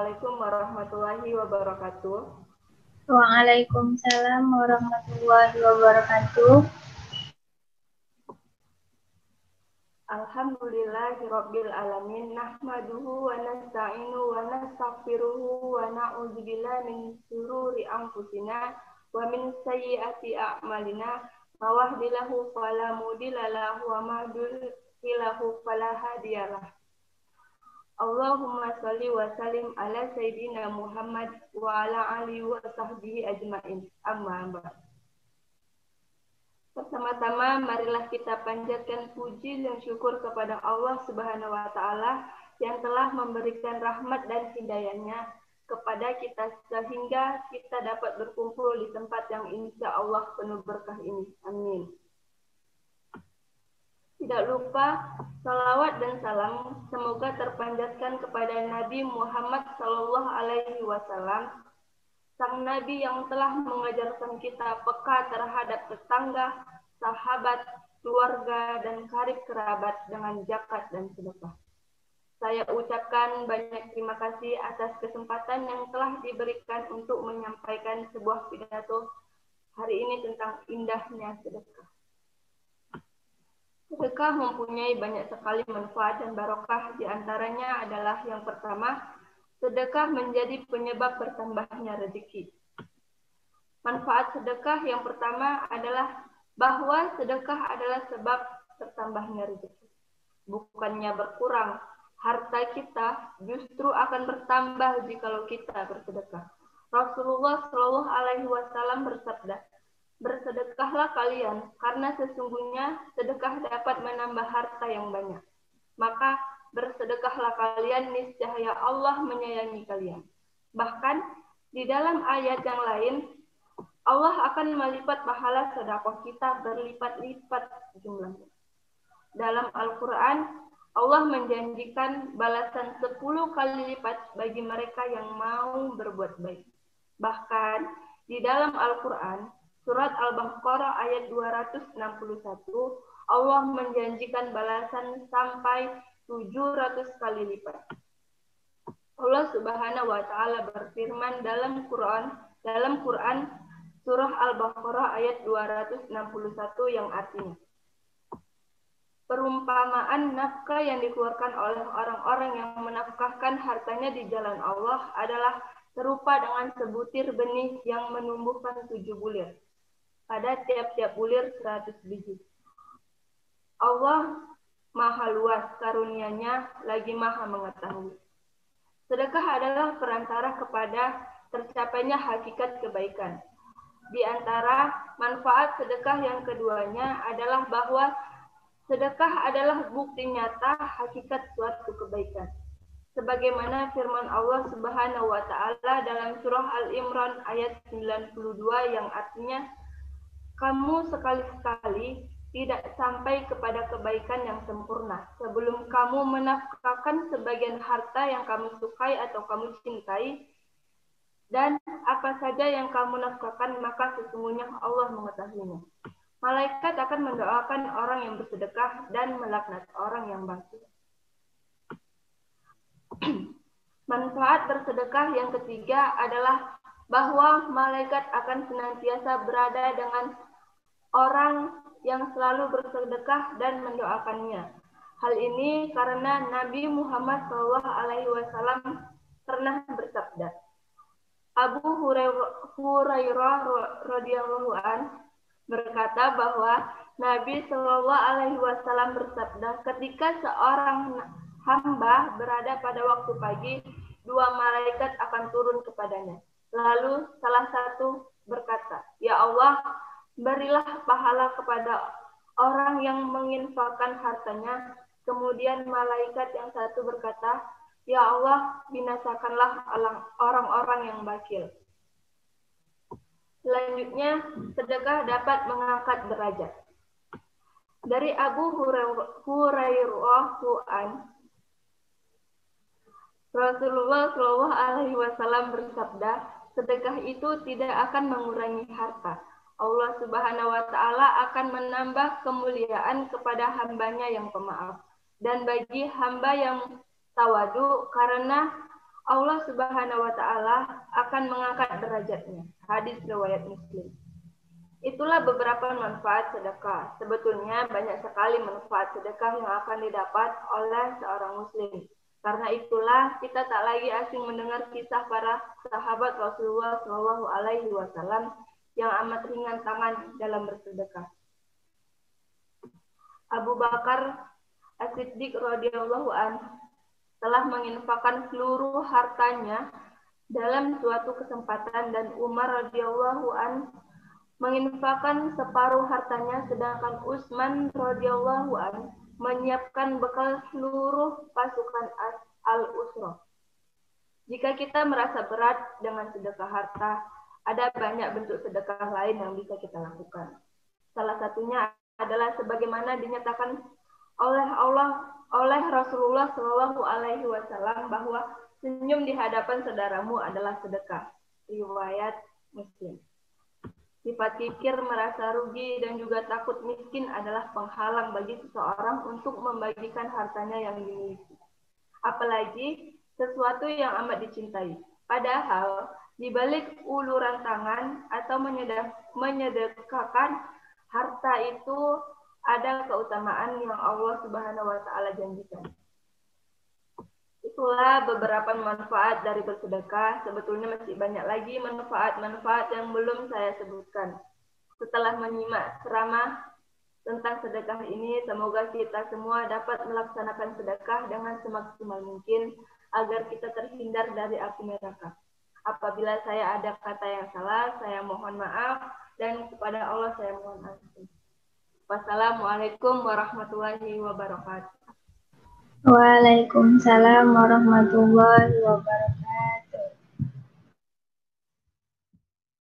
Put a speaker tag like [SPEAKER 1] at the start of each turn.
[SPEAKER 1] Assalamualaikum warahmatullahi wabarakatuh.
[SPEAKER 2] Waalaikumsalam warahmatullahi wabarakatuh.
[SPEAKER 1] Alhamdulillahirabbil alamin, nahmaduhu wa nasta'inu wa nastaghfiruhu wa na'udzubillahi min shururi anfusina wa min sayyiati a'malina. Mawahdillahu fala mudhillalahu wa mahdhilahu fala hadiyalah. Allahumma shalli wa sallim ala sayyidina Muhammad wa ala alihi wa sahbihi ajmain. Amma ba'd. Pertama-tama marilah kita panjatkan puji dan syukur kepada Allah Subhanahu wa taala yang telah memberikan rahmat dan hidayahnya kepada kita sehingga kita dapat berkumpul di tempat yang insya Allah penuh berkah ini. Amin. Tidak lupa salawat dan salam semoga terpanjatkan kepada Nabi Muhammad SAW, Sang Nabi yang telah mengajarkan kita peka terhadap tetangga, sahabat, keluarga, dan karib kerabat dengan zakat dan sedekah. Saya ucapkan banyak terima kasih atas kesempatan yang telah diberikan untuk menyampaikan sebuah pidato hari ini tentang indahnya sedekah. Sedekah mempunyai banyak sekali manfaat dan barokah, di antaranya adalah yang pertama, sedekah menjadi penyebab bertambahnya rezeki. Manfaat sedekah yang pertama adalah bahwa sedekah adalah sebab bertambahnya rezeki. Bukannya berkurang, harta kita justru akan bertambah jikalau kita bersedekah. Rasulullah Shallallahu Alaihi Wasallam bersabda, "Bersedekahlah kalian, karena sesungguhnya sedekah dapat menambah harta yang banyak. Maka bersedekahlah kalian, niscaya Allah menyayangi kalian." Bahkan di dalam ayat yang lain, Allah akan melipat pahala sedekah kita berlipat-lipat jumlahnya. Dalam Al-Quran, Allah menjanjikan balasan 10 kali lipat bagi mereka yang mau berbuat baik. Bahkan di dalam Al-Quran, Surat Al-Baqarah ayat 261, Allah menjanjikan balasan sampai 700 kali lipat. Allah Subhanahu wa taala berfirman dalam Quran Surah Al-Baqarah ayat 261 yang artinya, perumpamaan nafkah yang dikeluarkan oleh orang-orang yang menafkahkan hartanya di jalan Allah adalah serupa dengan sebutir benih yang menumbuhkan 7 bulir. Pada tiap-tiap bulir 100 biji. Allah maha luas karunia-Nya, lagi maha mengetahui. Sedekah adalah perantara kepada tercapainya hakikat kebaikan. Di antara manfaat sedekah yang keduanya adalah bahwa sedekah adalah bukti nyata hakikat suatu kebaikan. Sebagaimana firman Allah Subhanahu wa taala dalam surah Al-Imran ayat 92 yang artinya, kamu sekali-sekali tidak sampai kepada kebaikan yang sempurna sebelum kamu menafkahkan sebagian harta yang kamu sukai atau kamu cintai, dan apa saja yang kamu nafkahkan maka sesungguhnya Allah mengetahuinya. Malaikat akan mendoakan orang yang bersedekah dan melaknat orang yang bakhil. Manfaat bersedekah yang ketiga adalah bahwa malaikat akan senantiasa berada dengan orang yang selalu bersedekah dan mendoakannya. Hal ini karena Nabi Muhammad SAW pernah bersabda. Abu Hurairah radhiyallahu an berkata bahwa Nabi Shallallahu Alaihi Wasallam bersabda, ketika seorang hamba berada pada waktu pagi, 2 malaikat akan turun kepadanya. Lalu salah satu berkata, "Ya Allah, berilah pahala kepada orang yang menginfakkan hartanya." Kemudian malaikat yang satu berkata, "Ya Allah, binasakanlah orang-orang yang bakhil." Selanjutnya, sedekah dapat mengangkat derajat. Dari Abu Hurairah Rasulullah Shallallahu Alaihi Wasallam bersabda, sedekah itu tidak akan mengurangi harta. Allah Subhanahu Wa Taala akan menambah kemuliaan kepada hambanya yang pemaaf. Dan bagi hamba yang tawadu, karena Allah Subhanahu wa Ta'ala akan mengangkat derajatnya. Hadis riwayat Muslim. Itulah beberapa manfaat sedekah. Sebetulnya banyak sekali manfaat sedekah yang akan didapat oleh seorang muslim. Karena itulah kita tak lagi asing mendengar kisah para sahabat Rasulullah Shallallahu Alaihi Wasallam yang amat ringan tangan dalam bersedekah. Abu Bakar As-Siddiq radhiyallahu anhu telah menginfakkan seluruh hartanya dalam suatu kesempatan dan Umar radhiyallahu anhu menginfakkan separuh hartanya, sedangkan Utsman radhiyallahu anhu menyiapkan bekal seluruh pasukan al-Usra. Jika kita merasa berat dengan sedekah harta, ada banyak bentuk sedekah lain yang bisa kita lakukan. Salah satunya adalah sebagaimana dinyatakan oleh Rasulullah Shallallahu Alaihi Wasallam bahwa senyum di hadapan saudaramu adalah sedekah. Riwayat Muslim. Sifat kikir, merasa rugi, dan juga takut miskin adalah penghalang bagi seseorang untuk membagikan hartanya yang dimiliki. Apalagi sesuatu yang amat dicintai. Padahal, di balik uluran tangan atau menyedekahkan harta itu ada keutamaan yang Allah Subhanahu wa Ta'ala janjikan. Itulah beberapa manfaat dari bersedekah. Sebetulnya masih banyak lagi manfaat-manfaat yang belum saya sebutkan. Setelah menyimak ceramah tentang sedekah ini, semoga kita semua dapat melaksanakan sedekah dengan semaksimal mungkin agar kita terhindar dari api neraka. Apabila saya ada kata yang salah, saya mohon maaf, dan kepada Allah saya mohon ampun. Wassalamualaikum warahmatullahi wabarakatuh.
[SPEAKER 2] Waalaikumsalam warahmatullahi wabarakatuh.